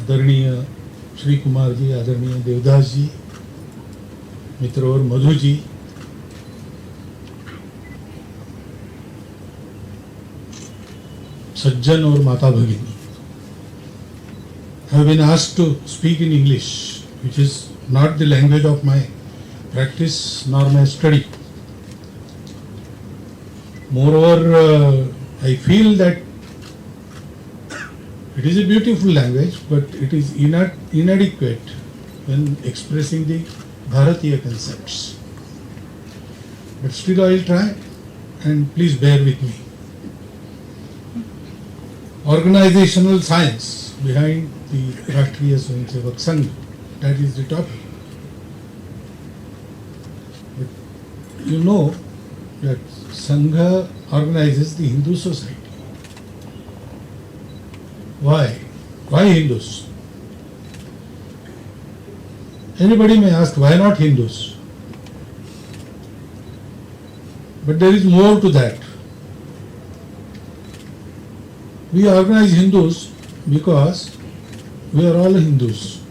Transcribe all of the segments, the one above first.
आदरणीय श्री कुमार जी, आदरणीय देवदास जी, मित्र और मधु जी, सज्जन और माता भगिनी, have been asked to speak in English, which is not the language of my practice nor my study. Moreover, I feel that it is a beautiful language, but it is inadequate when expressing the Bharatiya concepts. But still I will try, and please bear with me. Organizational science behind the Rashtriya Swayamsevak Sangh, that is the topic. But you know that Sangha organizes the Hindu society. Why? Why Hindus? Anybody may ask, why not Hindus? But there is more to that. We organize Hindus because we are all Hindus.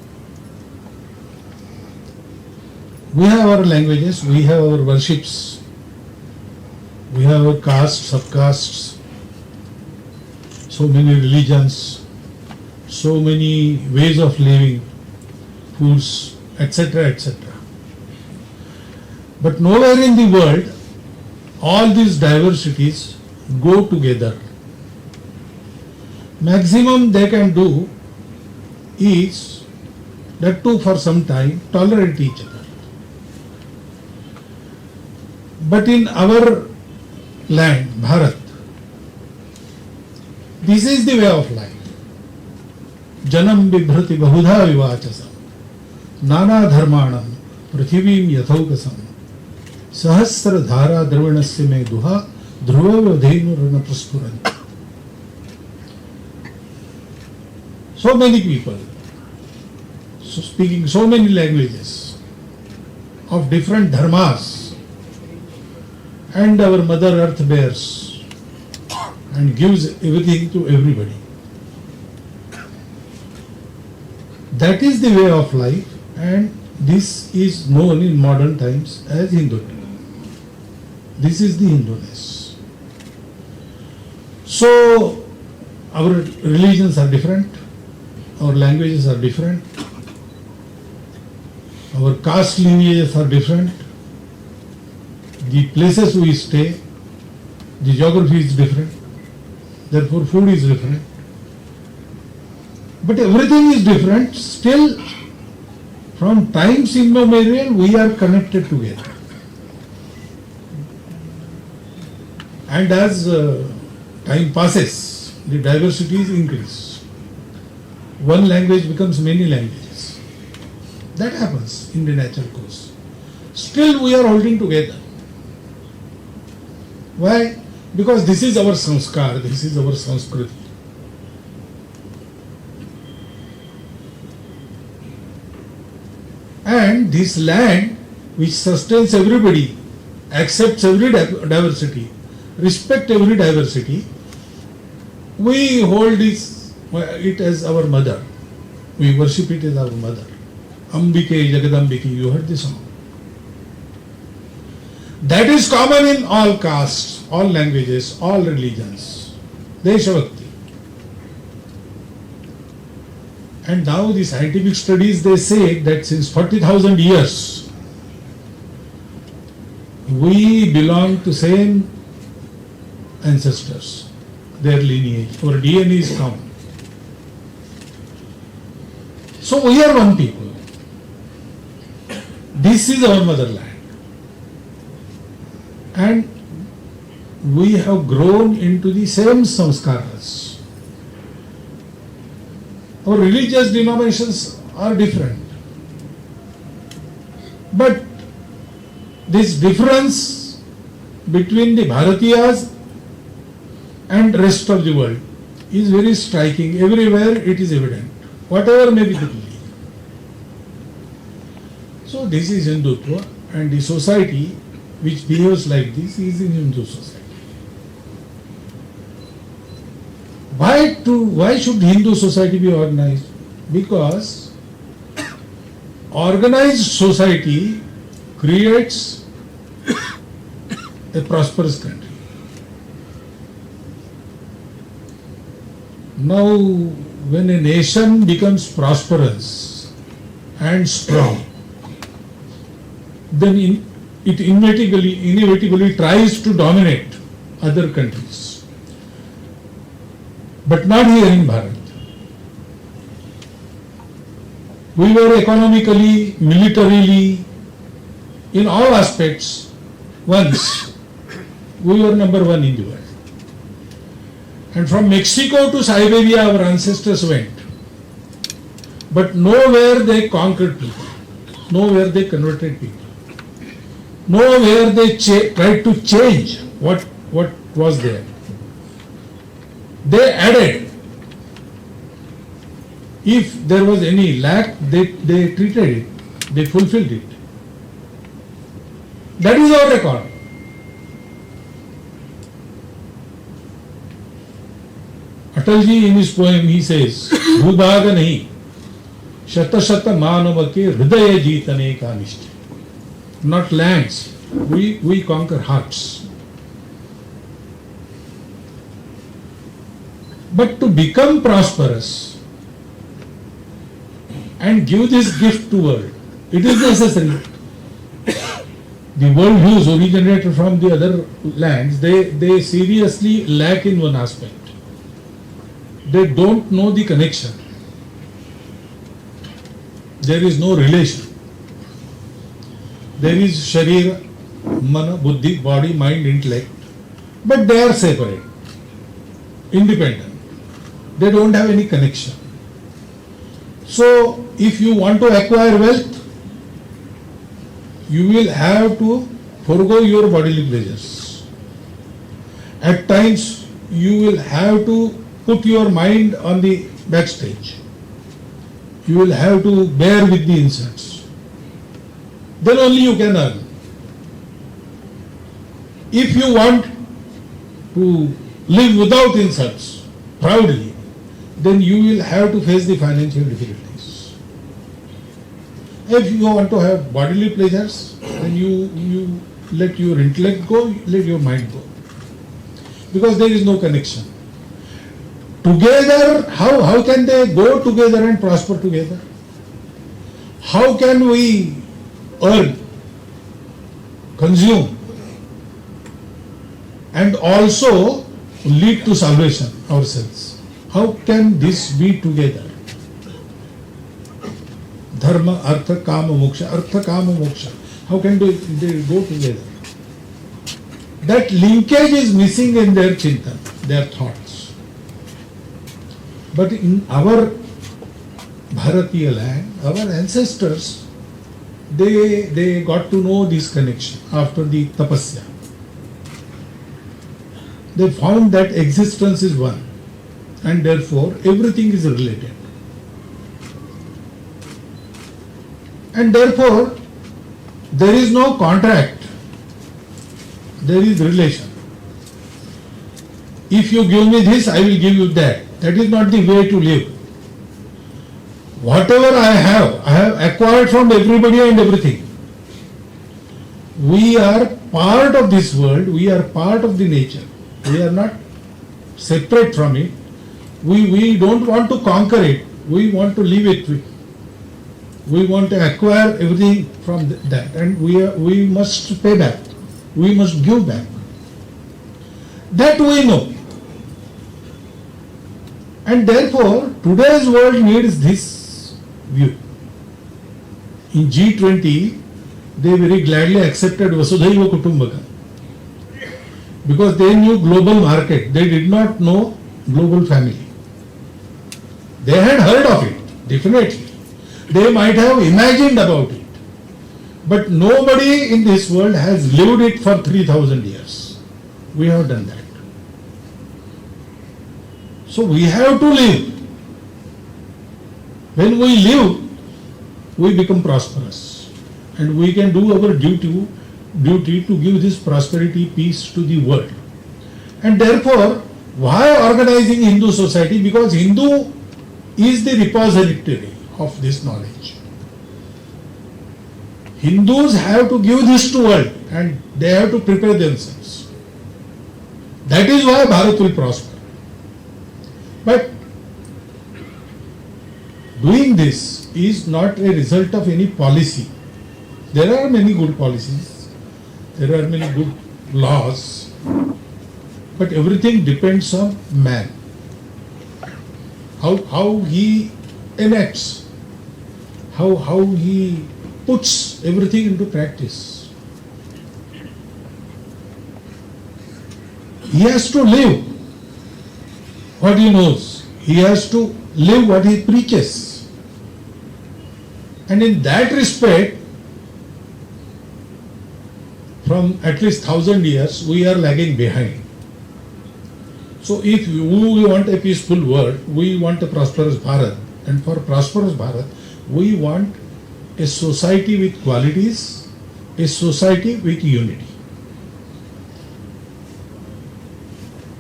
We have our languages, we have our worships, we have our castes, subcastes, so many religions, so many ways of living, foods, etc., etc. But nowhere in the world all these diversities go together. Maximum they can do is, that too for some time, tolerate each other. But in our land, Bharat, this is the way of life. Janam bibhrati bahudha vivachasam nana dharmanam prithivim yathaukasam sahasra dhara dravanasya me duha dhruva vadhenu rana praspuranti. So many people, so speaking so many languages of different dharmas, and our Mother Earth bears and gives everything to everybody. That is the way of life, and this is known in modern times as Hindutva. This is the Hinduness. So our religions are different, our languages are different, our caste lineages are different, the places we stay, the geography is different, therefore food is different. But everything is different, still from times immemorial we are connected together. And as time passes, the diversities increase. One language becomes many languages. That happens in the natural course. Still we are holding together. Why? Because this is our sanskar, this is our sanskriti. And this land which sustains everybody, accepts every diversity, respect every diversity, we hold it as our mother. We worship it as our mother. Ambike Jagadambike, you heard this song. That is common in all castes, all languages, all religions. Deshabhakti. And now the scientific studies, they say that since 40,000 years, we belong to same ancestors, their lineage, our DNA is common. So we are one people. This is our motherland. And we have grown into the same samskaras. Our religious denominations are different. But this difference between the Bharatiyas and rest of the world is very striking. Everywhere it is evident, whatever may be the belief. So this is Hindutva, and the society which behaves like this is in Hindu society. Why should Hindu society be organized? Because organized society creates a prosperous country. Now, when a nation becomes prosperous and strong, then it inevitably tries to dominate other countries. But not here in Bharat. We were economically, militarily, in all aspects, once we were number one in the world. And from Mexico to Siberia our ancestors went. But nowhere they conquered people, nowhere they converted people, nowhere they tried to change what was there. They added. If there was any lack, they treated it, they fulfilled it. That is our record. Atalji in his poem he says, Bhubhaga nahi, shata shata manava ke hridaya jeetane ka nishtay. Not lands, we conquer hearts. But to become prosperous and give this gift to world, it is necessary. The world views originated from the other lands, they seriously lack in one aspect. They don't know the connection. There is no relation. There is Sharira, Mana, Buddhi, body, mind, intellect, but they are separate, independent. They don't have any connection. So, if you want to acquire wealth, you will have to forego your bodily pleasures. At times, you will have to put your mind on the backstage. You will have to bear with the insults. Then only you can earn. If you want to live without insults, proudly, then you will have to face the financial difficulties. If you want to have bodily pleasures, then you let your intellect go, let your mind go. Because there is no connection. Together, how can they go together and prosper together? How can we earn, consume, and also lead to salvation ourselves? How can this be together? Dharma, artha, kama, moksha. Artha, kama, moksha. How can they go together? That linkage is missing in their chintan, their thoughts. But in our Bharatiya land, our ancestors, they got to know this connection after the tapasya. They found that existence is one, and therefore everything is related. And therefore, there is no contract, there is relation. If you give me this, I will give you that. That is not the way to live. Whatever I have acquired from everybody and everything. We are part of this world, we are part of the nature. We are not separate from it. We don't want to conquer it, we want to live it with. We want to acquire everything from that, and we must pay back, we must give back. That we know. And therefore, today's world needs this view. In G20, they very gladly accepted Vasudhaiva Kutumbakam. Because they knew global market, they did not know global family. They had heard of it, definitely. They might have imagined about it. But nobody in this world has lived it for 3,000 years. We have done that. So we have to live. When we live, we become prosperous. And we can do our duty to give this prosperity, peace to the world. And therefore, why organizing Hindu society? Because Hindu is the repository of this knowledge. Hindus have to give this to world and they have to prepare themselves. That is why Bharat will prosper. But doing this is not a result of any policy. There are many good policies, there are many good laws, but everything depends on man. How he enacts, how he puts everything into practice. He has to live what he knows. He has to live what he preaches. And in that respect, from at least 1,000 years, we are lagging behind. So if we want a peaceful world, we want a prosperous Bharat, and for prosperous Bharat, we want a society with qualities, a society with unity.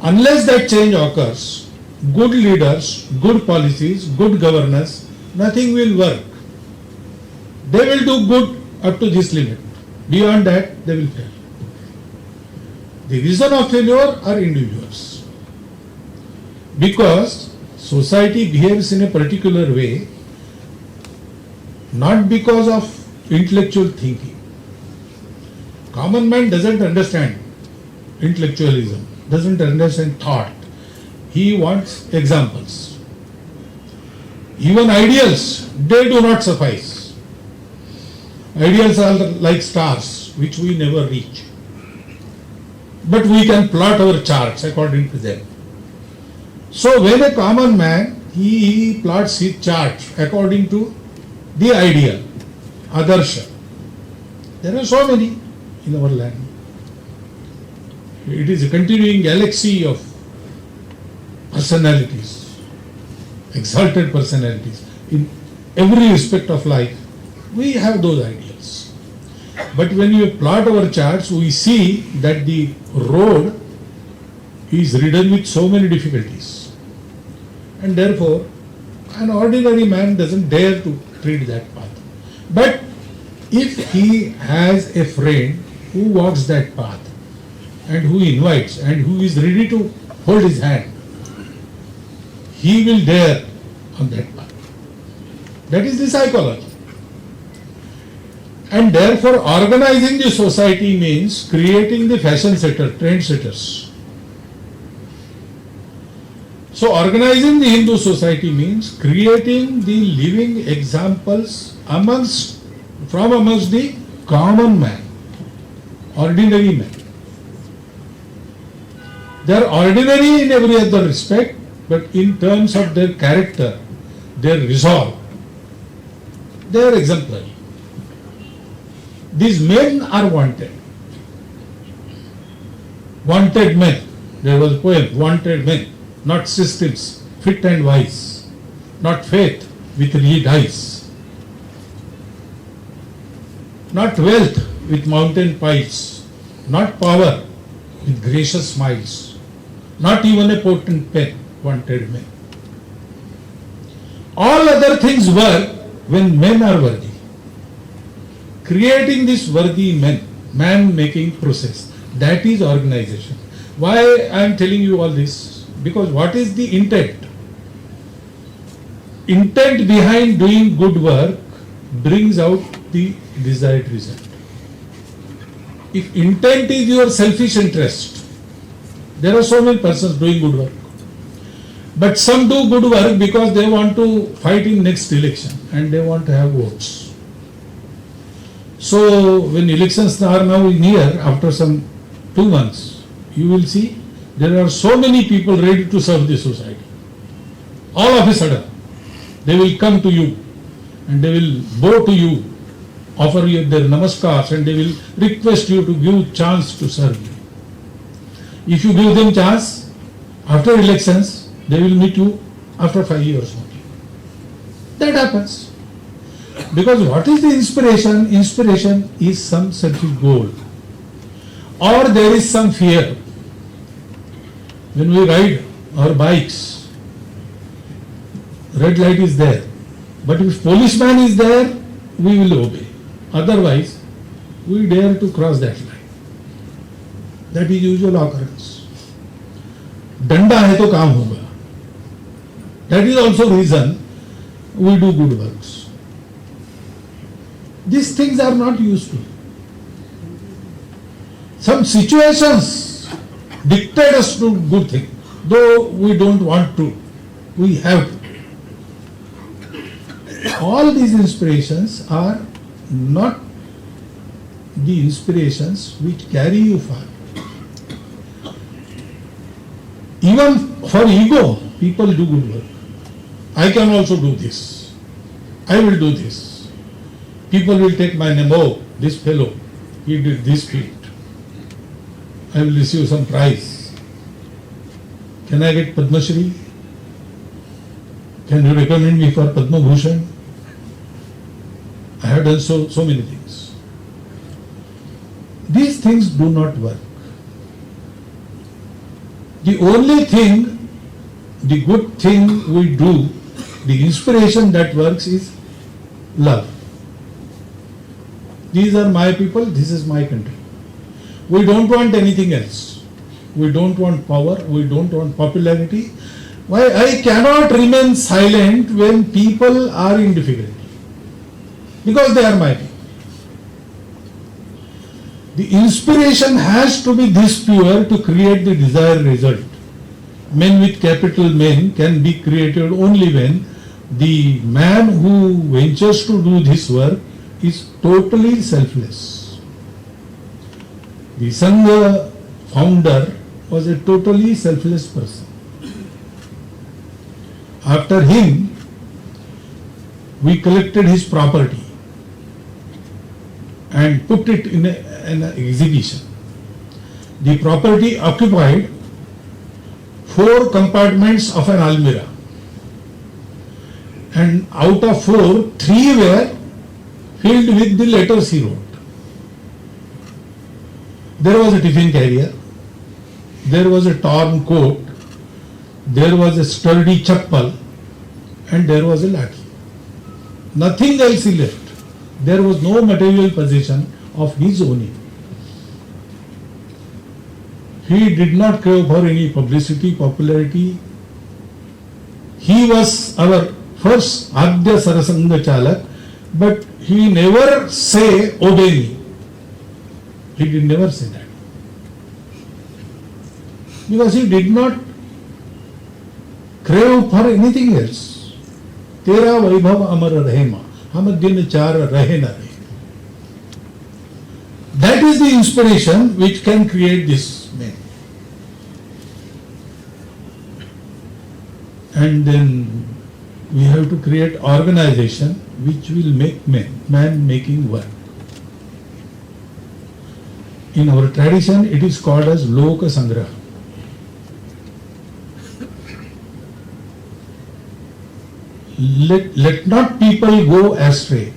Unless that change occurs, good leaders, good policies, good governance, nothing will work. They will do good up to this limit. Beyond that, they will fail. The reason of failure are individuals. Because society behaves in a particular way, not because of intellectual thinking. Common man doesn't understand intellectualism, doesn't understand thought. He wants examples. Even ideals, they do not suffice. Ideals are like stars, which we never reach. But we can plot our charts according to them. So when a common man, he plots his chart according to the ideal, Adarsha. There are so many in our land. It is a continuing galaxy of personalities, exalted personalities. In every aspect of life, we have those ideals. But when we plot our charts, we see that the road is ridden with so many difficulties. And therefore, an ordinary man doesn't dare to tread that path. But if he has a friend who walks that path and who invites and who is ready to hold his hand, he will dare on that path. That is the psychology. And therefore, organizing the society means creating the fashion setter, trend setters. So organizing the Hindu society means creating the living examples from amongst the common man, ordinary man. They are ordinary in every other respect, but in terms of their character, their resolve, they are exemplary. These men are wanted. Wanted men. There was a poem, wanted men, not systems, fit and wise, not faith with red eyes, not wealth with mountain pies, not power with gracious smiles, not even a potent pen, wanted men. All other things work when men are worthy. Creating this worthy man-making process, that is organization. Why I am telling you all this? Because what is the intent? Intent behind doing good work brings out the desired result. If intent is your selfish interest, there are so many persons doing good work. But some do good work because they want to fight in next election and they want to have votes. So when elections are now near, after some 2 months, you will see there are so many people ready to serve the society. All of a sudden, they will come to you and they will bow to you, offer you their namaskars, and they will request you to give chance to serve you. If you give them chance, after elections, they will meet you after 5 years only. That happens. Because what is the inspiration? Inspiration is some selfish goal. Or there is some fear. When we ride our bikes, red light is there. But if policeman is there, we will obey. Otherwise, we dare to cross that line. That is usual occurrence. Danda hai to kaam hoga. That is also reason we do good works. These things are not useful. Some situations dictate us to do good things, though we don't want to. We have to. All these inspirations are not the inspirations which carry you far. Even for ego, people do good work. I can also do this. I will do this. People will take my name. Oh, this fellow, he did this feat. I will receive some prize. Can I get Padma Shri? Can you recommend me for Padma Bhushan? I have done so many things. These things do not work. The only thing, the good thing we do, the inspiration that works is love. These are my people, this is my country. We don't want anything else. We don't want power, we don't want popularity. Why I cannot remain silent when people are in difficulty? Because they are my people. The inspiration has to be this pure to create the desired result. Men with capital Men can be created only when the man who ventures to do this work is totally selfless. The Sangha founder was a totally selfless person. After him, we collected his property and put it in an exhibition. The property occupied 4 compartments of an almirah, and out of 4, 3 were filled with the letters he wrote. There was a tiffin carrier, there was a torn coat, there was a sturdy chappal, and there was a lathi. Nothing else he left. There was no material possession of his owning. He did not crave for any publicity, popularity. He was our first Adya Sarsanghachalak, but he never say, obey me. He did never say that. Because he did not crave for anything else. Tera vaibhav amar rahema, hum din char rahe na rahe. That is the inspiration which can create this man. And then we have to create organization which will make man making work. In our tradition, it is called as Loka Sangraha. Let not people go astray.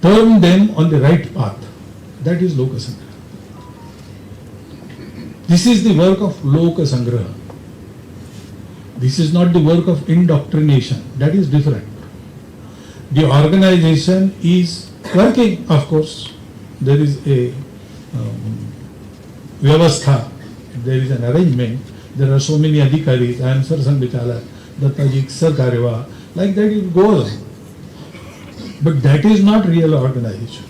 Turn them on the right path. That is Loka Sangraha. This is the work of Loka Sangraha. This is not the work of indoctrination. That is different. The organization is working, of course. There is a vyavastha. There is an arrangement. There are so many adhikaris. I am Sarsanghachalak, Dattaji Sarkareva. Like that it goes on. But that is not real organization.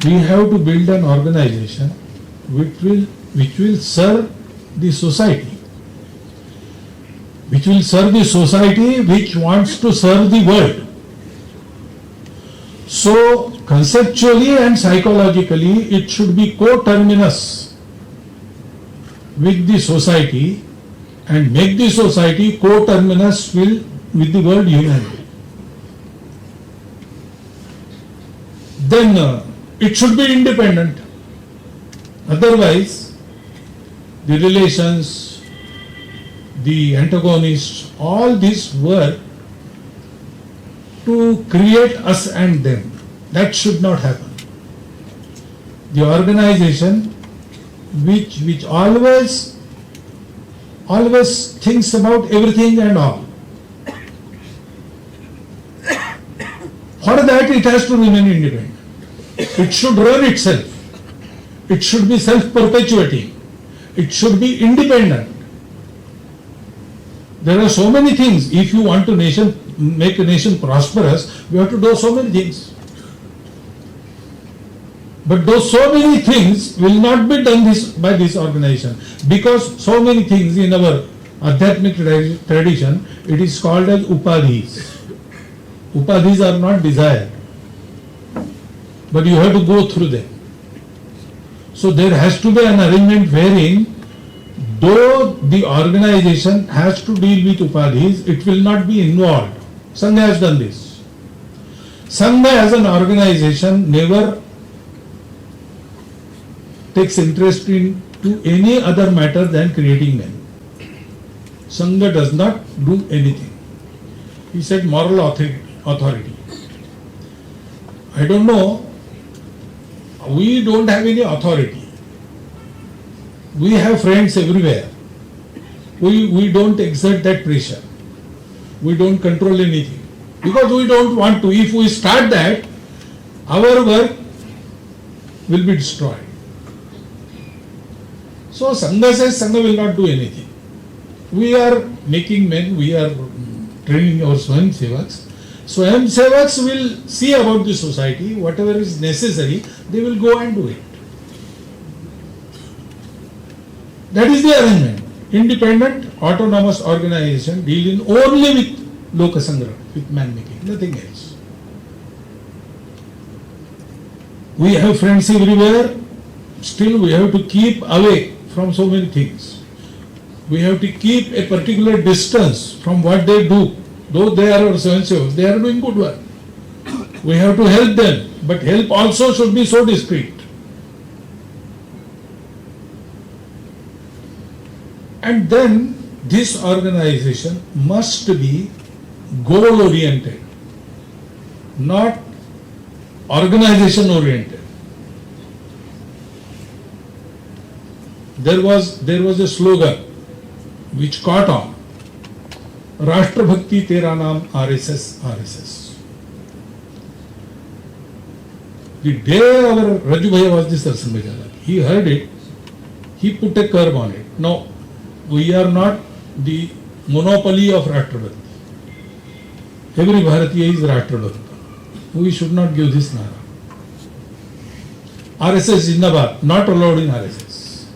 We have to build an organization which will serve the society. Which will serve the society which wants to serve the world. So, conceptually and psychologically, it should be coterminous with the society and make the society coterminous with the world humanity. Then it should be independent. Otherwise, the relations, the antagonists, all this work to create us and them. That should not happen. The organization which always always thinks about everything and all. For that it has to remain independent. It should run itself. It should be self-perpetuating. It should be independent. There are so many things. If you want to make a nation prosperous, you have to do so many things. But those so many things will not be done by this organization, because so many things in our Adhyatmic tradition, it is called as upadhis. Upadhis are not desired, but you have to go through them. So there has to be an arrangement wherein, though the organization has to deal with upadhis, it will not be involved. Sangha has done this. Sangha as an organization never takes interest into any other matter than creating men. Sangha does not do anything. He said moral authority. I don't know. We don't have any authority. We have friends everywhere. We don't exert that pressure. We don't control anything. Because we don't want to. If we start that, our work will be destroyed. So Sangha says Sangha will not do anything. We are making men, we are training our Swayamsevaks. Swayamsevaks will see about the society, whatever is necessary, they will go and do it. That is the arrangement. Independent, autonomous organization dealing only with Loka Sangra, with man making, nothing else. We have friends everywhere, still we have to keep away from so many things. We have to keep a particular distance from what they do. Though they are our Swayamsevaks, they are doing good work. We have to help them, but help also should be so discreet. And then this organization must be goal oriented, not organization oriented. There was a slogan which caught on. Rashtra Bhakti Tera Naam RSS, RSS. The day our Raju Bhaiya was the Sarsanghachalak, he heard it, he put a curb on it. No, we are not the monopoly of Rashtra Bhakti. Every Bharatiya is Rashtra Bhakta. We should not give this nara. RSS Jindabad, not allowed in RSS.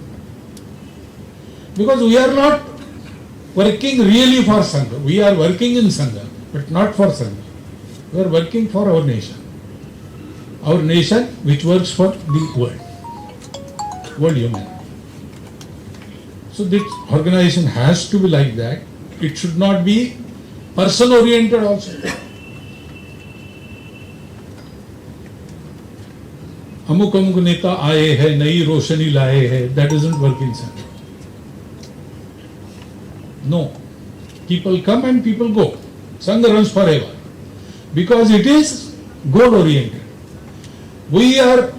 Because we are not working really for Sangha. We are working in Sangha, but not for Sangha. We are working for our nation. Our nation which works for the world human. So this organization has to be like that. It should not be person oriented also. अमुक अमुक नेता आए हैं, नई रोशनी लाए हैं, that doesn't work in Sangha. No. People come and people go. Sangha runs forever. Because it is goal oriented. We are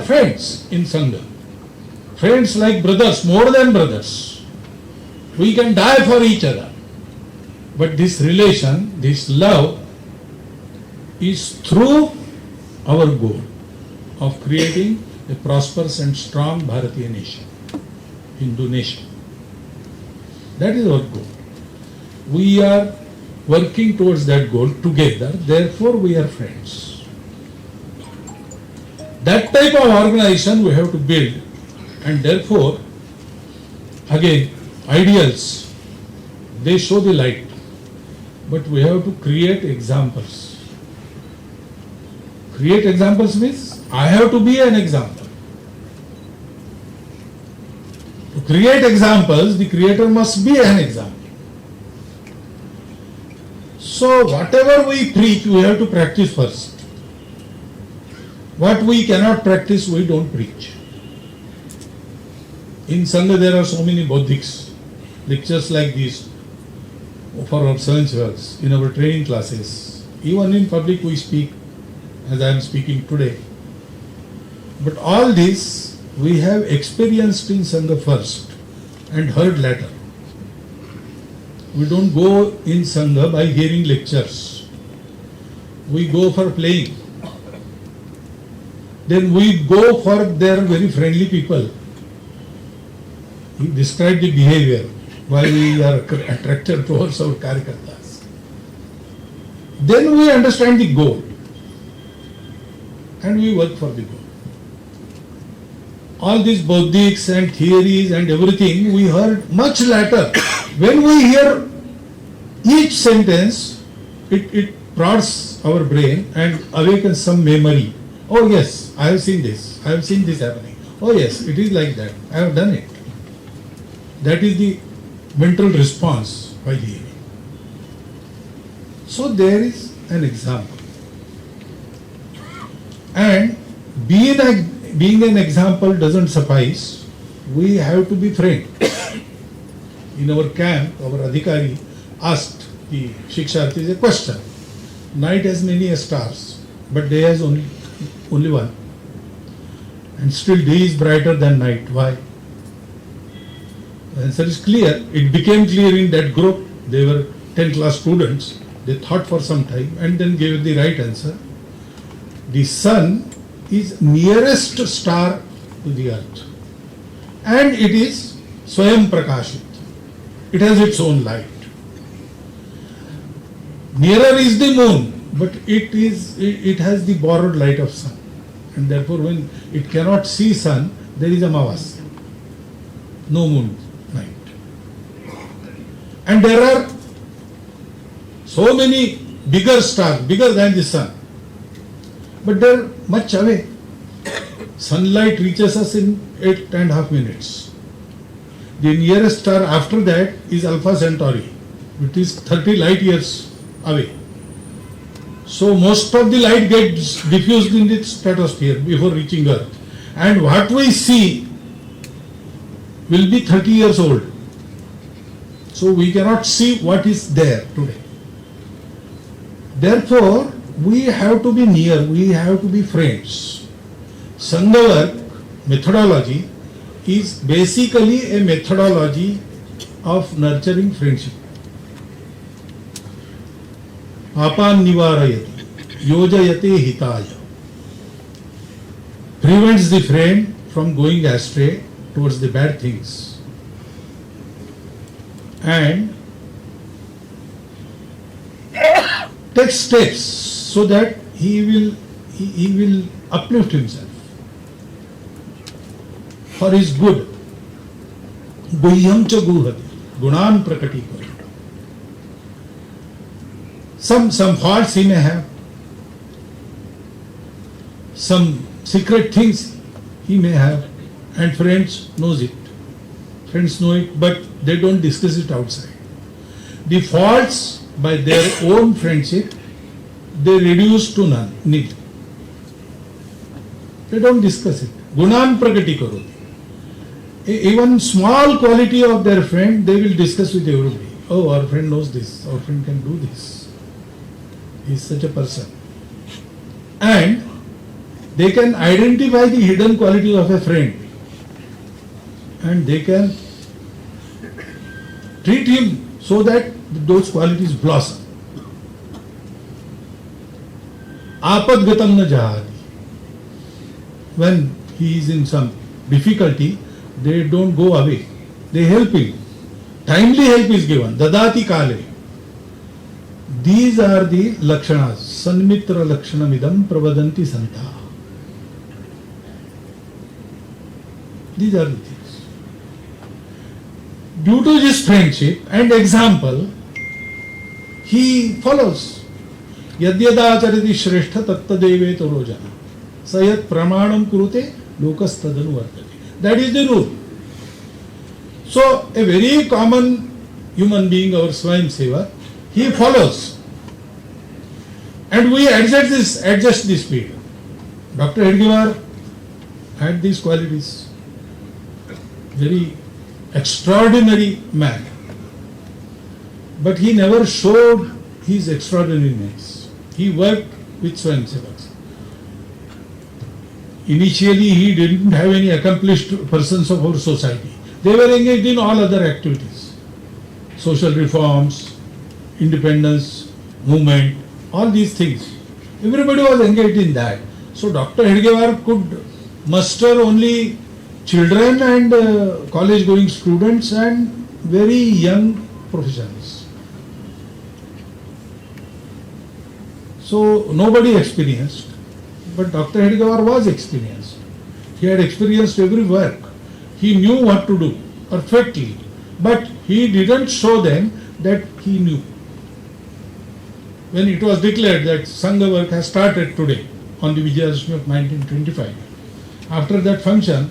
friends in Sangha. Friends like brothers, more than brothers. We can die for each other. But this relation, this love is through our goal of creating a prosperous and strong Bharatiya nation, Hindu nation. That is our goal. We are working towards that goal together, therefore we are friends. That type of organization we have to build, and therefore, again, ideals, they show the light, but we have to create examples. Create examples means, I have to be an example. To create examples, the creator must be an example. So whatever we preach, we have to practice first. What we cannot practice, we don't preach. In Sangha there are so many Bodhiks, lectures like these for our Swayamsevaks, in our training classes. Even in public we speak, as I am speaking today. But all this we have experienced in Sangha first. and heard later. We don't go in Sangha by hearing lectures. We go for playing. Then we go for their very friendly people. He described the behavior, why we are attracted towards our Karyakartas. Then we understand the goal and we work for the goal. All these bauddhics and theories and everything we heard much later. When we hear each sentence, it prods our brain and awakens some memory. Oh yes, I have seen this. I have seen this happening. Oh yes, it is like that. I have done it. That is the mental response by the hearing. So there is an example. And being an example doesn't suffice. We have to be friend. In our camp, our adhikari asked the shiksharthis a question. Night has many stars, but day has only one. And still day is brighter than night. Why? The answer is clear. It became clear in that group. They were 10 class students. They thought for some time and then gave the right answer. The sun is nearest star to the earth. And it is Swayam Prakashit. It has its own light. Nearer is the moon, but it has the borrowed light of sun. And therefore when it cannot see sun, there is Amavasya. No moon night. And there are so many bigger stars, bigger than the sun. But they are much away. Sunlight reaches us in 8.5 minutes. The nearest star after that is Alpha Centauri, which is 30 light years away. So most of the light gets diffused in the stratosphere before reaching Earth. And what we see will be 30 years old. So we cannot see what is there today. Therefore, we have to be near, we have to be friends. Sangha work methodology is basically a methodology of nurturing friendship. Apan nivarayati, yojayate hitaya. Prevents the friend from going astray towards the bad things. And takes steps so that he will uplift himself for his good. Guhyam cha guhati, gunan prakati kari. Some faults he may have, some secret things he may have, and friends knows it. Friends know it, but they don't discuss it outside. The faults by their own friendship, they reduce to nil. They don't discuss it. Gunan prakati karoti. Even small quality of their friend, they will discuss with everybody. Oh, our friend knows this. Our friend can do this. He is such a person. And they can identify the hidden qualities of a friend. And they can treat him so that those qualities blossom. Apadgatam na jahati. When he is in some difficulty, they don't go away. They help him. Timely help is given. Dadati kale. These are the lakshanas. Sanmitra lakshanamidam pravadanti santa. These are the things. Due to this friendship and example, he follows. Yadyadacharati shrestha tattadevet rojana. Sayat pramanam kurute lokas tadanu vartate. That is the rule. So, a very common human being, our Swayamsevak, he follows. And we adjust the speed. Dr. Hedgewar had these qualities. Very extraordinary man. But he never showed his extraordinariness. He worked with Swayamsevaks. Initially, he didn't have any accomplished persons of our society. They were engaged in all other activities, social reforms, independence, movement, all these things. Everybody was engaged in that. So Dr. Hedgewar could muster only children and college going students and very young professionals. So nobody experienced, but Dr. Hedgewar was experienced. He had experienced every work. He knew what to do perfectly, but he didn't show them that he knew. When it was declared that Sangha work has started today on the Vijayadashmi of 1925, after that function,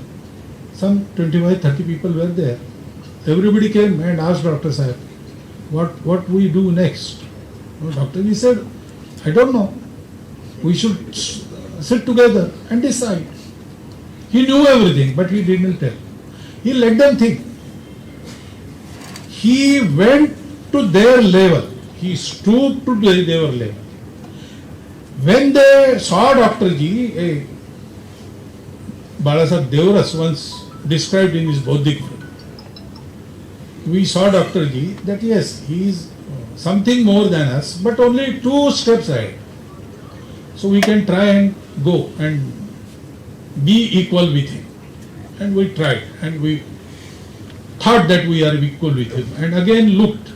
some 25-30 people were there. Everybody came and asked Dr. Sahib, what we do next? No, Doctor, he said, I don't know. We should sit together and decide. He knew everything, but he didn't tell. He let them think. He went to their level. He stooped to their level. When they saw Dr. Ji, Balasaheb Devras once described in his Bodhik, we saw Dr. Ji that yes, he is something more than us, but only 2 steps ahead. So we can try and go and be equal with him. And we tried and we thought that we are equal with him, and again looked.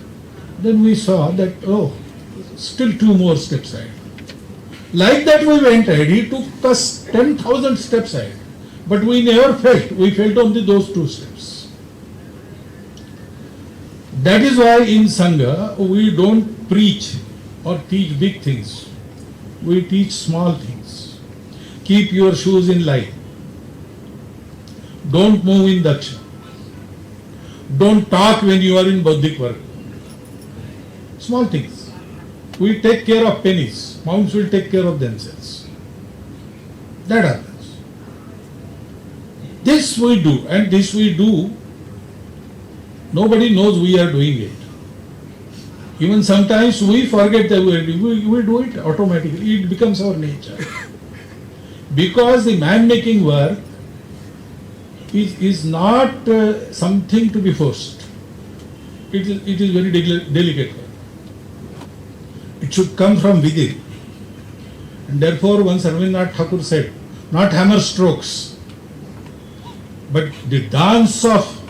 Then we saw that, oh, still 2 more steps ahead. Like that we went ahead. He took us 10,000 steps ahead. But we never felt. We felt only those 2 steps. That is why in Sangha we don't preach or teach big things. We teach small things. Keep your shoes in line. Don't move in daksha. Don't talk when you are in Bauddhik work. Small things. We take care of pennies. Mounts will take care of themselves. That happens. This we do, and this we do. Nobody knows we are doing it. Even sometimes we forget that we are doing. We do it automatically. It becomes our nature. Because the man-making work is not something to be forced. It is very delicate work. It should come from within. And therefore, once Rabindranath Thakur said, not hammer strokes, but the dance of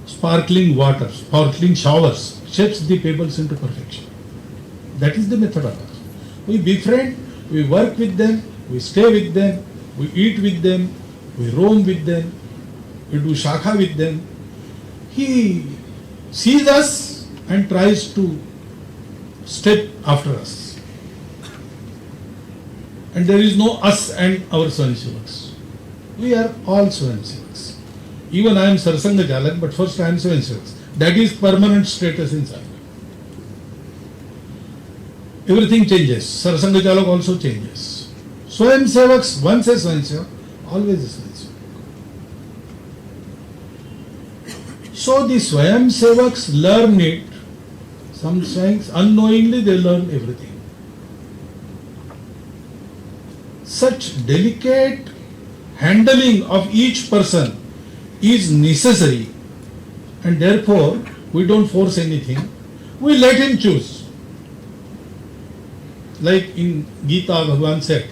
sparkling water, sparkling showers, shapes the pebbles into perfection. That is the method of us. We befriend, we work with them, we stay with them, we eat with them, we roam with them, we do shakha with them. He sees us and tries to step after us. And there is no us and our Swayamsevaks. We are all Swayamsevaks. Even I am Sarsanghachalak, but first I am Swayamsevaks. That is permanent status in Sangha. Everything changes. Sarsanghachalak also changes. Swayamsevaks, once a Swayamsevak, always a Swayamsevak. So the Swayamsevaks learn it. Sometimes unknowingly they learn everything. Such delicate handling of each person is necessary, and therefore we don't force anything. We let him choose. Like in Gita, Bhagwan said,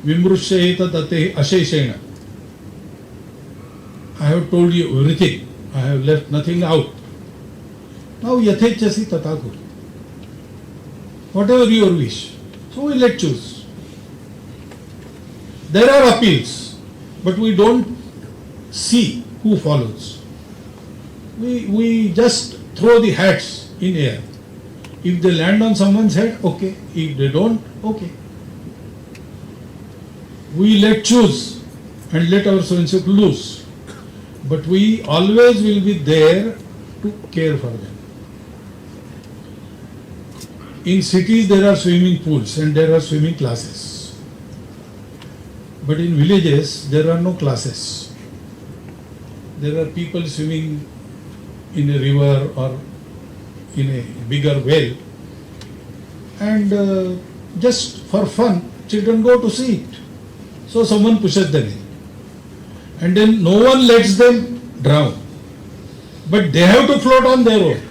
Vimrushayeta tate asheshena. I have told you everything. I have left nothing out. Now yathechasi tatakur. Whatever your wish. So we let choose. There are appeals, but we don't see who follows. We just throw the hats in air. If they land on someone's head, okay. If they don't, okay. We let choose and let our Swayamsevak loose. But we always will be there to care for them. In cities there are swimming pools and there are swimming classes. But in villages there are no classes. There are people swimming in a river or in a bigger well, and just for fun children go to see it. So someone pushes them in, and then no one lets them drown. But they have to float on their own.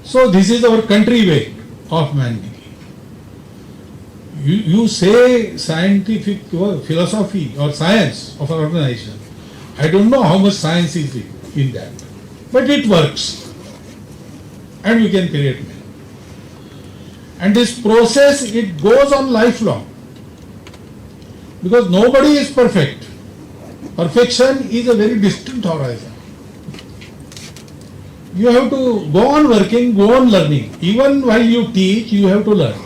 So this is our country way of man-making. You say scientific philosophy or science of an organization. I don't know how much science is in that. But it works. And we can create men. And this process, it goes on lifelong. Because nobody is perfect. Perfection is a very distant horizon. You have to go on working, go on learning. Even while you teach, you have to learn.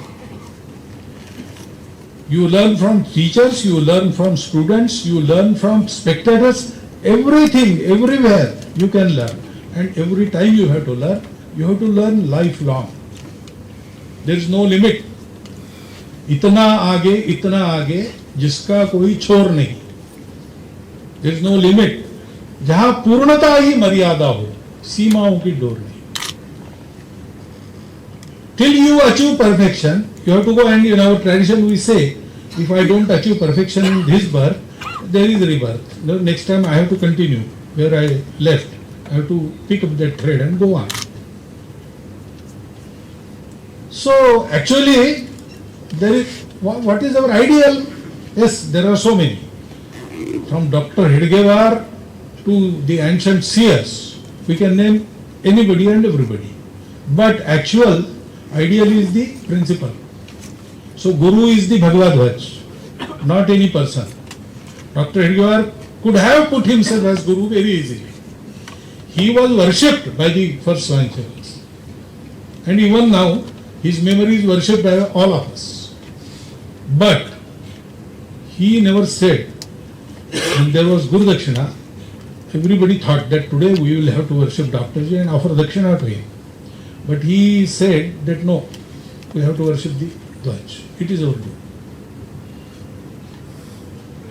You learn from teachers, you learn from students, you learn from spectators. Everything, everywhere you can learn. And every time you have to learn lifelong. There is no limit. इतना आगे जिसका कोई छोर नहीं. There is no limit. जहाँ पूर्णता ही मर्यादा हो, सीमाओं की डोर नहीं. Till you achieve perfection, you have to go, and in our tradition we say, if I don't achieve perfection in this birth, there is rebirth. Next time I have to continue where I left. I have to pick up that thread and go on. So actually, there is, what is our ideal? Yes, there are so many. From Dr. Heidegger to the ancient seers, we can name anybody and everybody. But actual ideal is the principle. So Guru is the Bhagavad, not any person. Dr. Heidegger could have put himself as Guru very easily. He was worshipped by the first Swayamsevaks. And even now, his memory is worshipped by all of us. But he never said, when there was Guru Dakshina, everybody thought that today we will have to worship Dr. Ji and offer Dakshina to him. But he said that no, we have to worship the Dwaj. It is our due.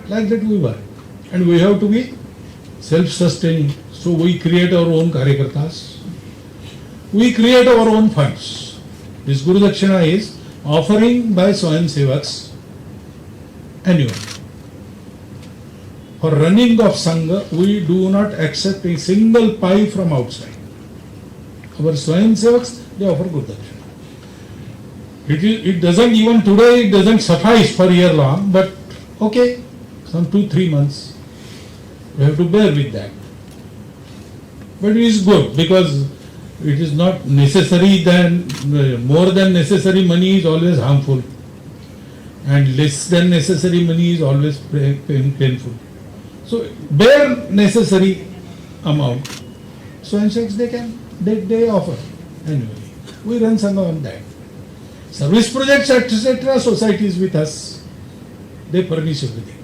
Like that we were. And we have to be self-sustaining. So we create our own Karyakartas. We create our own funds. This Guru Dakshina is offering by Swayamsevaks annual. For running of Sangha, we do not accept a single pie from outside. Our Swayamsevaks, they offer Guru Dakshina. It doesn't, even today, it doesn't suffice for a year long, but okay, some 2-3 months, we have to bear with that. But it is good because it is not necessary, then more than necessary money is always harmful, and less than necessary money is always painful. So bare necessary amount, so in fact they offer annually. We run Sangha on that. Service projects, etc., societies with us, they furnish everything.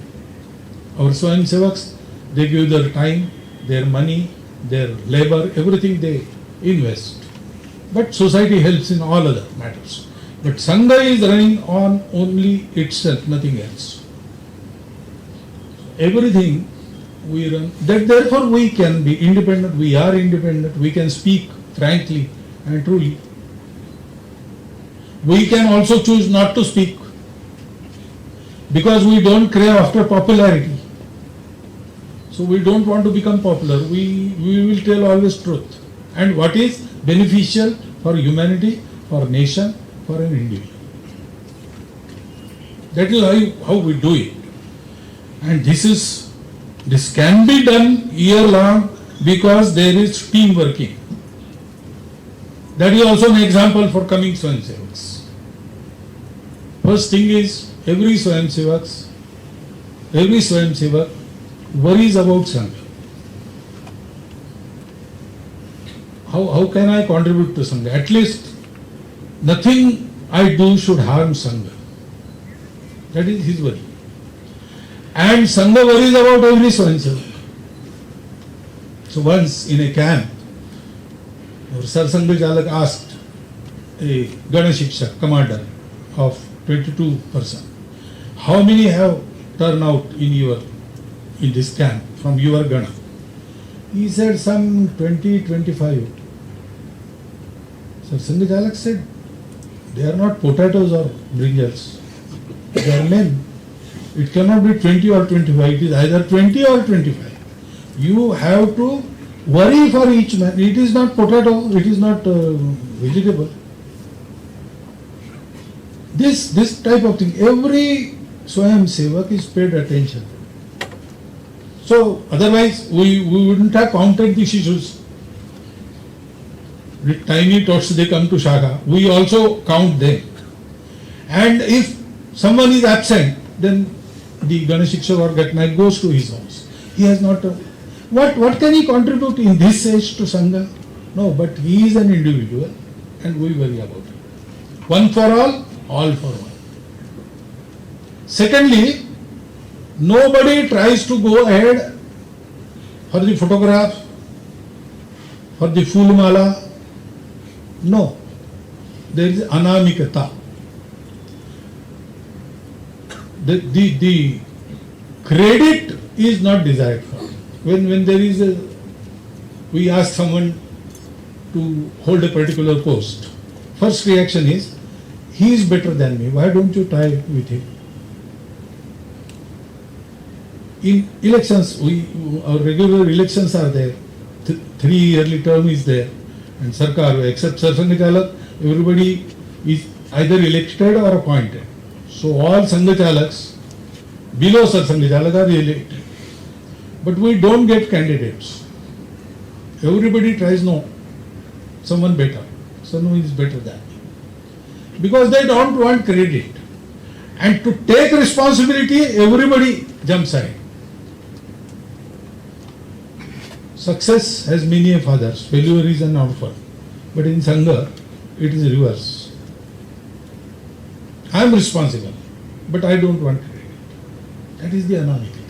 Our Swayamsevaks, they give their time, their money, their labor, everything they invest. But society helps in all other matters. But Sangha is running on only itself, nothing else. Everything we run, that therefore we can be independent, we are independent, we can speak frankly and truly. We can also choose not to speak because we don't crave after popularity. So we don't want to become popular. We will tell always truth. And what is beneficial for humanity, for nation, for an individual. That is how we do it. And this can be done year long because there is team working. That is also an example for coming Swayamsevaks. First thing is, every Swayamsevak worries about Sangha. How can I contribute to Sangha? At least nothing I do should harm Sangha. That is his worry. And Sangha worries about every Swayamsevak. So once in a camp, our Sarsanghachalak asked a Gana Shikshak, commander of 22 persons, how many have turned out in this camp from your Gana? He said some 20-25. Sarsanghachalak said, they are not potatoes or brinjals. They are men. It cannot be 20 or 25. It is either 20 or 25. You have to worry for each man. It is not potato, it is not vegetable. This type of thing, every Swayamsevak is paid attention. So otherwise we wouldn't have counted the shishus. The tiny tots, they come to Shaka, we also count them. And if someone is absent, then the Ganashiksha or Gatnaik goes to his house. He has not. What can he contribute in this age to Sangha? No, but he is an individual and we worry about it. One for all for one. Secondly, nobody tries to go ahead for the photograph, for the fool mala. No, there is anamikata. The credit is not desired for. When there is we ask someone to hold a particular post, first reaction is, he is better than me, why don't you try with him? In elections, our regular elections are there, 3 yearly term is there, and Sarkar, except Sarsanghachalak, everybody is either elected or appointed. So all Sanghachalaks below Sarsanghachalak are elected. But we don't get candidates. Everybody tries, no, someone better, someone is better than me. Because they don't want credit. And to take responsibility, everybody jumps ahead. Success has many fathers, failure is an orphan. But in Sangha, it is reverse. I am responsible, but I don't want credit. That is the anamikata.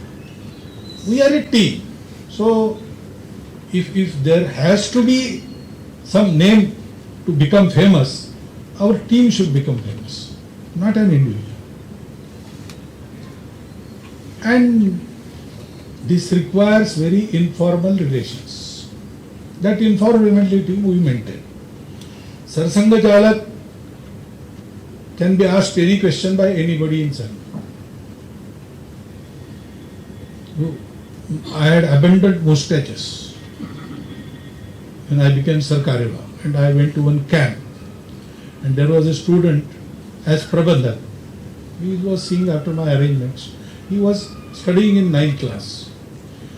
We are a team. So, if there has to be some name to become famous, our team should become famous, not an individual. And this requires very informal relations. That informality we maintain. Sarsanghachalak can be asked any question by anybody in Sangha. I had abandoned mustaches when I became Sarkareva, and I went to one camp, and there was a student as Prabandhak. He was seeing after my arrangements. He was studying in 9th class.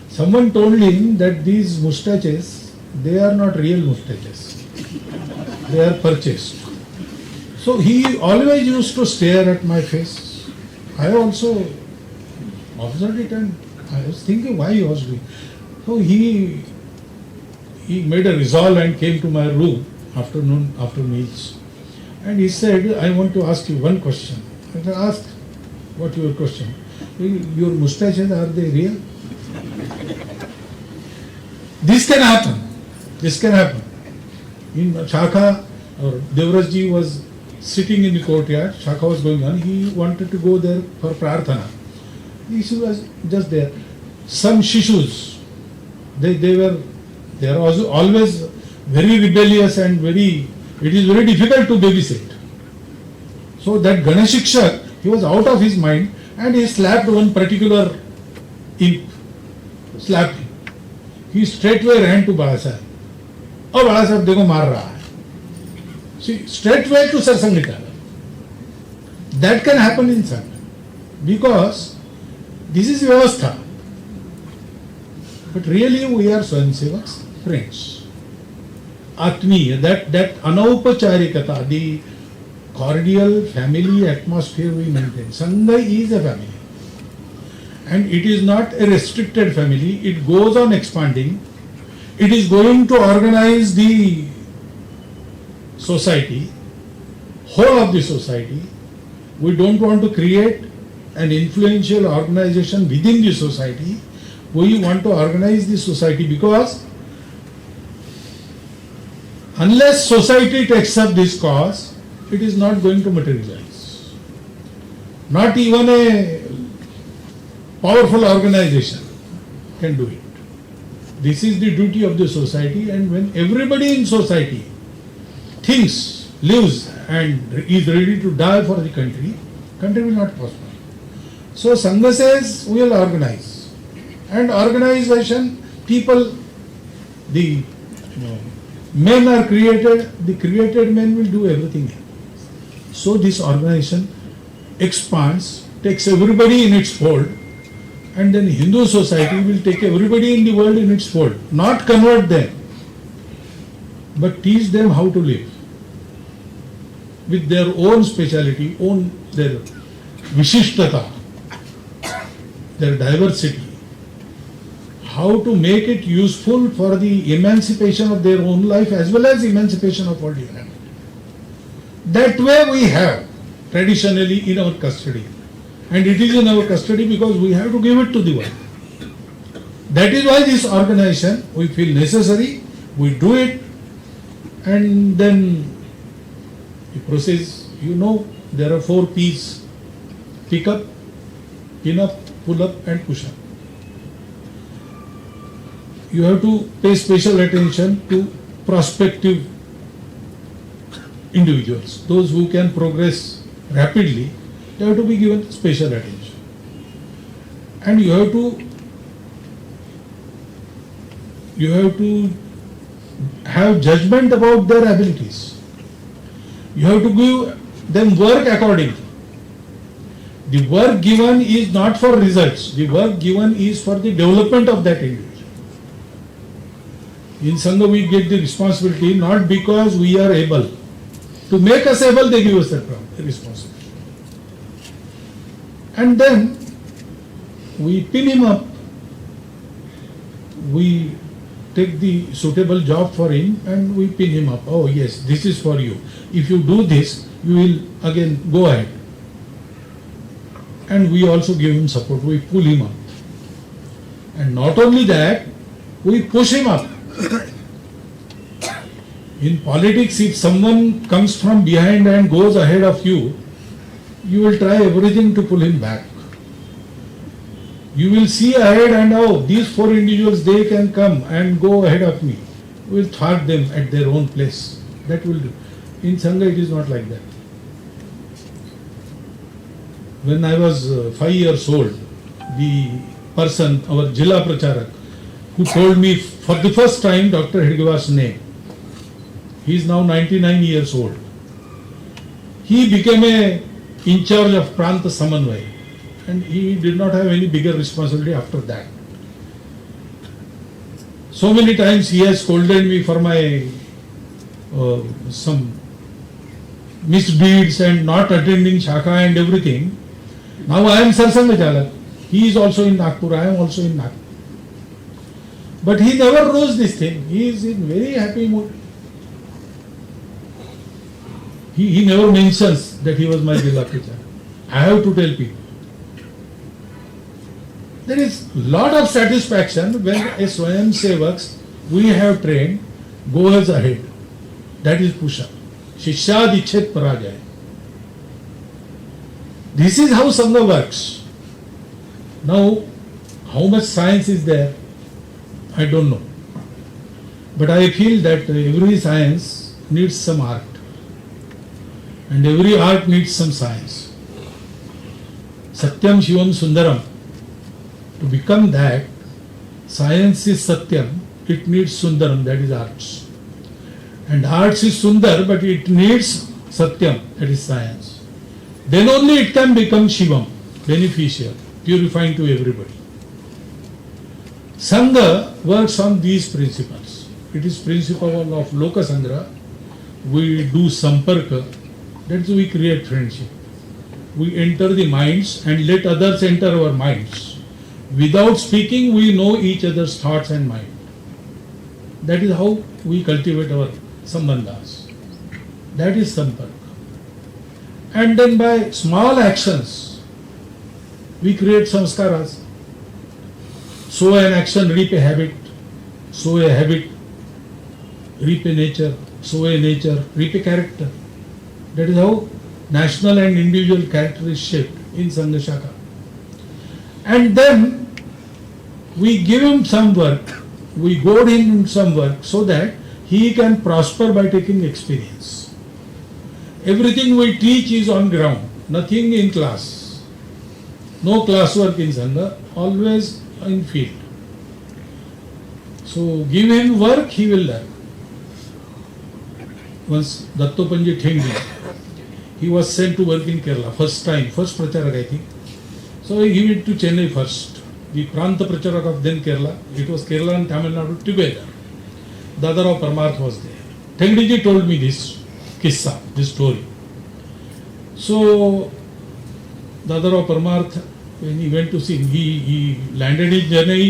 Someone told him that these mustaches, they are not real mustaches. They are purchased. So he always used to stare at my face. I also observed it and I was thinking why he was doing. So he made a resolve and came to my room after meals. And he said, I want to ask you one question. I said, ask, what your question? Your mustaches, are they real? This can happen. This can happen. In Shaka, Devrajji was sitting in the courtyard, Shaka was going on, he wanted to go there for prarthana. The issue was just there. Some shishus, they are also always very rebellious and it is very difficult to babysit. So that Ganashiksha, he was out of his mind and he slapped one particular imp, slapped him. He straightway ran to Balasaheb. Oh, Balasaheb, dekho maar raha hai. See, straightway to Sarsanghachalak. That can happen in Sangha because this is Vyavastha. But really we are Swayamsevaks, friends. Atmiya, that anaupacharikata, the cordial family atmosphere we maintain. Sangha is a family. And it is not a restricted family. It goes on expanding. It is going to organize the society, whole of the society. We don't want to create an influential organization within the society. We want to organize the society because unless society takes up this cause, it is not going to materialize. Not even a powerful organization can do it. This is the duty of the society, and when everybody in society thinks, lives and is ready to die for the country will not prosper. So Sangha says we will organize. And organization people, the men are created, the created men will do everything. So this organization expands, takes everybody in its fold, and then Hindu society will take everybody in the world in its fold, not convert them, but teach them how to live with their own speciality, their vishishtata, their diversity, how to make it useful for the emancipation of their own life as well as emancipation of world humanity. That way we have traditionally in our custody, and it is in our custody because we have to give it to the world. That is why this organization, we feel necessary, we do it, and then the process, there are 4 P's: pick up, pin up, pull up and push up. You have to pay special attention to prospective individuals, those who can progress rapidly. They have to be given special attention, and you have to have judgment about their abilities. You have to give them work accordingly. The work given is not for results. The work given is for the development of that individual. In Sangha we get the responsibility not because we are able. To make us able, they give us that responsibility. And then we pin him up. We take the suitable job for him and we pin him up. Oh yes, this is for you. If you do this, you will again go ahead. And we also give him support. We pull him up. And not only that, we push him up. In politics, if someone comes from behind and goes ahead of you, you will try everything to pull him back. You will see ahead and, oh, these 4 individuals, they can come and go ahead of me. We will thwart them at their own place. That will do. In Sangha, it is not like that. When I was 5 years old, the person, our Jilla Pracharak, who told me for the first time Dr. Hedgewar's name, he is now 99 years old. He became in charge of Pranta Samanvay, and he did not have any bigger responsibility after that. So many times he has scolded me for my some misdeeds and not attending Shaka and everything. Now I am Sarsanghachalak. He is also in Nagpur, I am also in Nagpur. But he never knows this thing. He is in very happy mood. He never mentions that he was my Jilla Pracharak. I have to tell people. There is lot of satisfaction when a Swayamsevaks we have trained goes ahead. That is push-up. Shishya dichet parajaya. This is how Sangha works. Now, how much science is there? I don't know. But I feel that every science needs some art. And every art needs some science. Satyam Shivam Sundaram. To become that, science is Satyam, it needs Sundaram, that is arts. And arts is Sundar, but it needs Satyam, that is science. Then only it can become Shivam, beneficial, purifying to everybody. Sangha works on these principles. It is principle of Loka Sangra. We do Samparka, that's we create friendship. We enter the minds and let others enter our minds. Without speaking, we know each other's thoughts and mind. That is how we cultivate our sambandhas. That is samparka. And then by small actions, we create samskaras. Sow an action, reap a habit. Sow a habit, reap a nature. Sow a nature, reap a character. That is how national and individual character is shaped in Sangha Shaka. And then we give him some work, we goad him in some work so that he can prosper by taking experience. Everything we teach is on ground, nothing in class. No classwork in Sangha, always in field. So give him work, he will learn. Once Dattopanji Thengdi, he was sent to work in Kerala, first Pracharak I think. So he went to Chennai first. The Pranta Pracharak of then Kerala, it was Kerala and Tamil Nadu together. Dadarao Parmarth was there. Thengdiji told me this kissa, this story. So Dadarao Parmarth, when he went to see, he landed in Chennai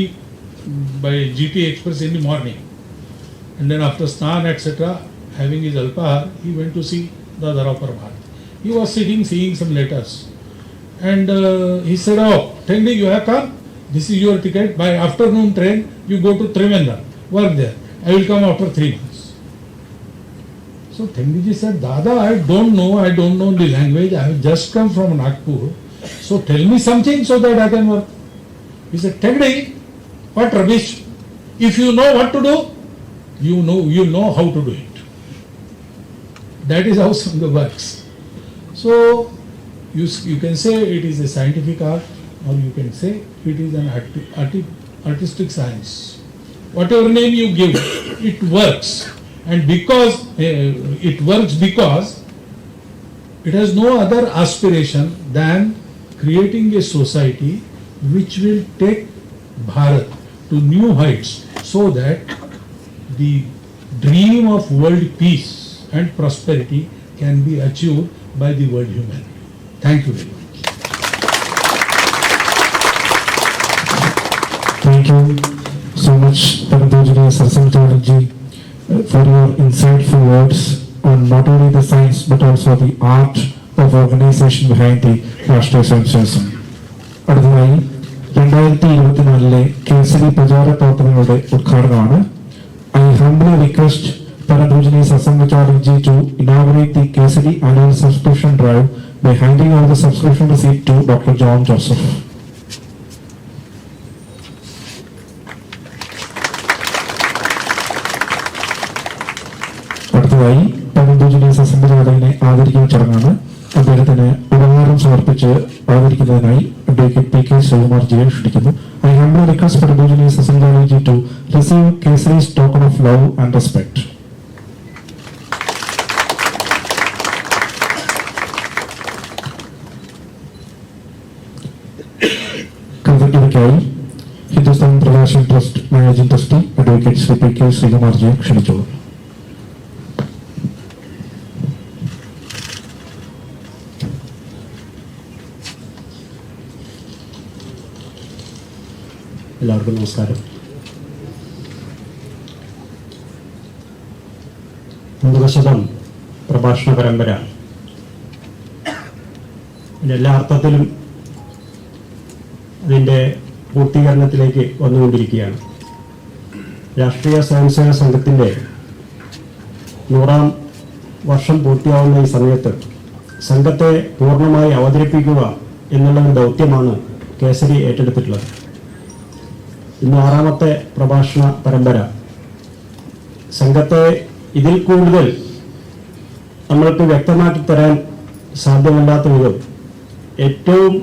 by GT Express in the morning. And then after Snan, etc., having his alpahar, he went to see Dadarao Parmarth. He was sitting, seeing some letters. And he said, "Oh, Thengdi, you have come? This is your ticket. By afternoon train, you go to Trivandrum. Work there. I will come after 3 months." So Thengdiji said, "Dada, I don't know the language. I have just come from Nagpur. So tell me something so that I can work." He said, "Thengdi, what rubbish. If you know what to do, you know how to do it." That is how Sangha works. So you can say it is a scientific art, or you can say it is an artistic science. Whatever name you give, it works. And because it works because it has no other aspiration than creating a society which will take Bharat to new heights, so that the dream of world peace and prosperity can be achieved by the world humanity. Thank you very much. Thank you so much, Param Poojaneeya Sarsanghachalak for your insightful words on not only the science but also the art of organization behind the Rashtriya Swayamsevak Sangh. അടുത്തതായി 2024 കേസരി പ്രചാര പ്രവർത്തനങ്ങളുടെ ഉദ്ഘാടനമാണ്. I humbly request Param Poojaneeya Sarsanghachalak to inaugurate the Kesari annual subscription drive by handing over the subscription receipt to Dr. John Joseph. അടുത്തതായി Param Poojaneeya Sarsanghachalakനെ ആദരിക്കുന്ന ചടങ്ങാണ്. അദ്ദേഹത്തിന് ഉപഹാരം സമർപ്പിച്ച് ആദരിക്കുന്നതിനായി advocate P K ശ്രീകുമാർജിയെ ക്ഷണിക്കുന്നു. I humbly request Param Poojaneeya Sarsanghachalak to receive Kesari's token of love and respect. കൃതജ്ഞതയ്ക്കായി Hindustan Prakashan trust managing trustee advocate Shri P K ശ്രീകുമാർജിയെ ക്ഷണിച്ചോളൂ. എല്ലാവർക്കും നമസ്കാരം. അമൃതശതം പ്രഭാഷണ പരമ്പര എല്ലാ അർത്ഥത്തിലും അതിൻ്റെ പൂർത്തീകരണത്തിലേക്ക് വന്നുകൊണ്ടിരിക്കുകയാണ്. രാഷ്ട്രീയ സ്വയംസേവക സംഘത്തിൻ്റെ 100ാം വർഷം പൂർത്തിയാവുന്ന ഈ സമയത്ത് സംഘത്തെ പൂർണ്ണമായി അവതരിപ്പിക്കുക എന്നുള്ള ഒരു ദൗത്യമാണ് കേസരി ഏറ്റെടുത്തിട്ടുള്ളത്. ഇന്ന് 6ാമത്തെ പ്രഭാഷണ പരമ്പര. സംഘത്തെ ഇതിൽ കൂടുതൽ നമ്മൾക്ക് വ്യക്തമാക്കി തരാൻ സാധ്യമല്ലാത്ത വിധം ഏറ്റവും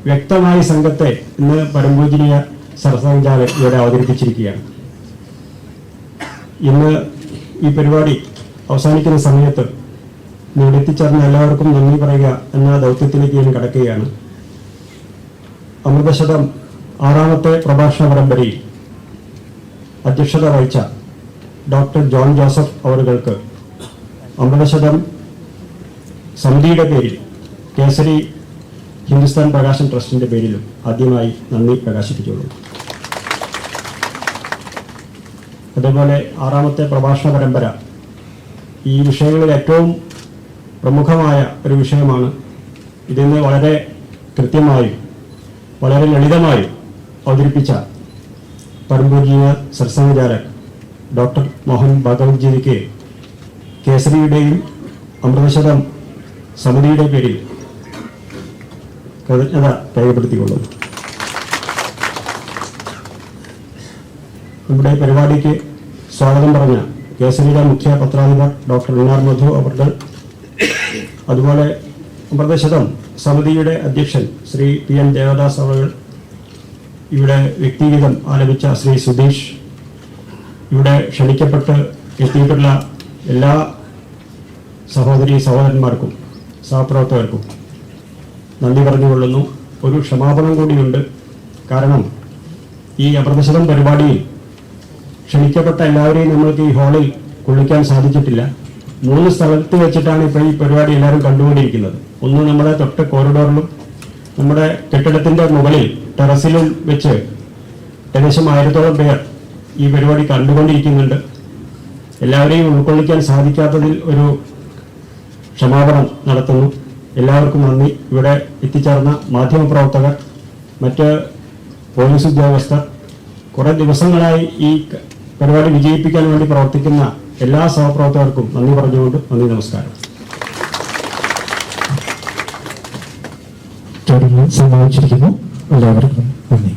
വ്യക്തമായി സംഘത്തെ ഇന്ന് പരം പൂജനീയ സർസംഘചാലക് ഇവിടെ അവതരിപ്പിച്ചിരിക്കുകയാണ്. ഇന്ന് ഈ പരിപാടി അവസാനിക്കുന്ന സമയത്ത് ഇവിടെ എത്തിച്ചേർന്ന എല്ലാവർക്കും നന്ദി പറയുക എന്ന ദൗത്യത്തിലേക്ക് ഞാൻ കടക്കുകയാണ്. അമൃതശതം 6ാമത്തെ പ്രഭാഷണ പരമ്പരയിൽ അധ്യക്ഷത വഹിച്ച ഡോക്ടർ ജോൺ ജോസഫ് അവറുകൾക്ക് അമൃതശതം സമിതിയുടെ പേരിൽ കേസരി ഹിന്ദുസ്ഥാൻ പ്രകാശൻ ട്രസ്റ്റിൻ്റെ പേരിലും ആദ്യമായി നന്ദി പ്രകാശിപ്പിച്ചുള്ളൂ. അതേപോലെ 6ാമത്തെ പ്രഭാഷണ പരമ്പര ഈ വിഷയങ്ങളിൽ ഏറ്റവും പ്രമുഖമായ ഒരു വിഷയമാണ്. ഇതിന്ന് വളരെ കൃത്യമായും വളരെ ലളിതമായും അവതരിപ്പിച്ച പരം പൂജനീയ സർസംഘചാലക് ഡോക്ടർ മോഹൻ ഭാഗവത് ജിക്ക് കേസരിയുടെയും അമൃതശതം സമിതിയുടെ പേരിൽ കൃതജ്ഞത രേഖപ്പെടുത്തിക്കൊള്ളുന്നു. നമ്മുടെ പരിപാടിക്ക് സ്വാഗതം പറഞ്ഞ കേസരിയുടെ മുഖ്യ പത്രാധിപർ ഡോക്ടർ എൻ.ആർ. മധു അവർ, അതുപോലെ അമൃതശതം സമിതിയുടെ അധ്യക്ഷൻ ശ്രീ പി.എൻ. ദേവദാസ് അവർ, ഇവിടെ വ്യക്തിഗീതം ആലപിച്ച ശ്രീ സുധീഷ്, ഇവിടെ ക്ഷണിക്കപ്പെട്ട് എത്തിയിട്ടുള്ള എല്ലാ സഹോദരി സഹോദരന്മാർക്കും സഹപ്രവർത്തകർക്കും നന്ദി പറഞ്ഞുകൊള്ളുന്നു. ഒരു ക്ഷമാപണം കൂടിയുണ്ട്. കാരണം ഈ അമൃതശതം പരിപാടിയിൽ ക്ഷണിക്കപ്പെട്ട എല്ലാവരെയും നമ്മൾക്ക് ഈ ഹാളിൽ കൊള്ളിക്കാൻ സാധിച്ചിട്ടില്ല. 3 സ്ഥലത്ത് വെച്ചിട്ടാണ് ഇപ്പോൾ ഈ പരിപാടി എല്ലാവരും കണ്ടുകൊണ്ടിരിക്കുന്നത്. ഒന്ന് നമ്മുടെ തൊട്ട് കോറിഡോറിലും നമ്മുടെ കെട്ടിടത്തിൻ്റെ മുകളിൽ ടെറസിലും വെച്ച് ഏകദേശം 1000-ഓളം പേർ ഈ പരിപാടി കണ്ടുകൊണ്ടിരിക്കുന്നുണ്ട്. എല്ലാവരെയും ഉൾക്കൊള്ളിക്കാൻ സാധിക്കാത്തതിൽ ഒരു ക്ഷമാപണം നടത്തുന്നു. എല്ലാവർക്കും നന്ദി. ഇവിടെ എത്തിച്ചേർന്ന മാധ്യമപ്രവർത്തകർ, മറ്റ് പോലീസ് ഉദ്യോഗസ്ഥർ, കുറേ ദിവസങ്ങളായി ഈ പരിപാടി വിജയിപ്പിക്കാൻ വേണ്ടി പ്രവർത്തിക്കുന്ന എല്ലാ സഹപ്രവർത്തകർക്കും നന്ദി പറഞ്ഞുകൊണ്ട് നന്ദി, നമസ്കാരം. സമാപിച്ചിരിക്കുന്നു. എല്ലാവർക്കും നന്ദി.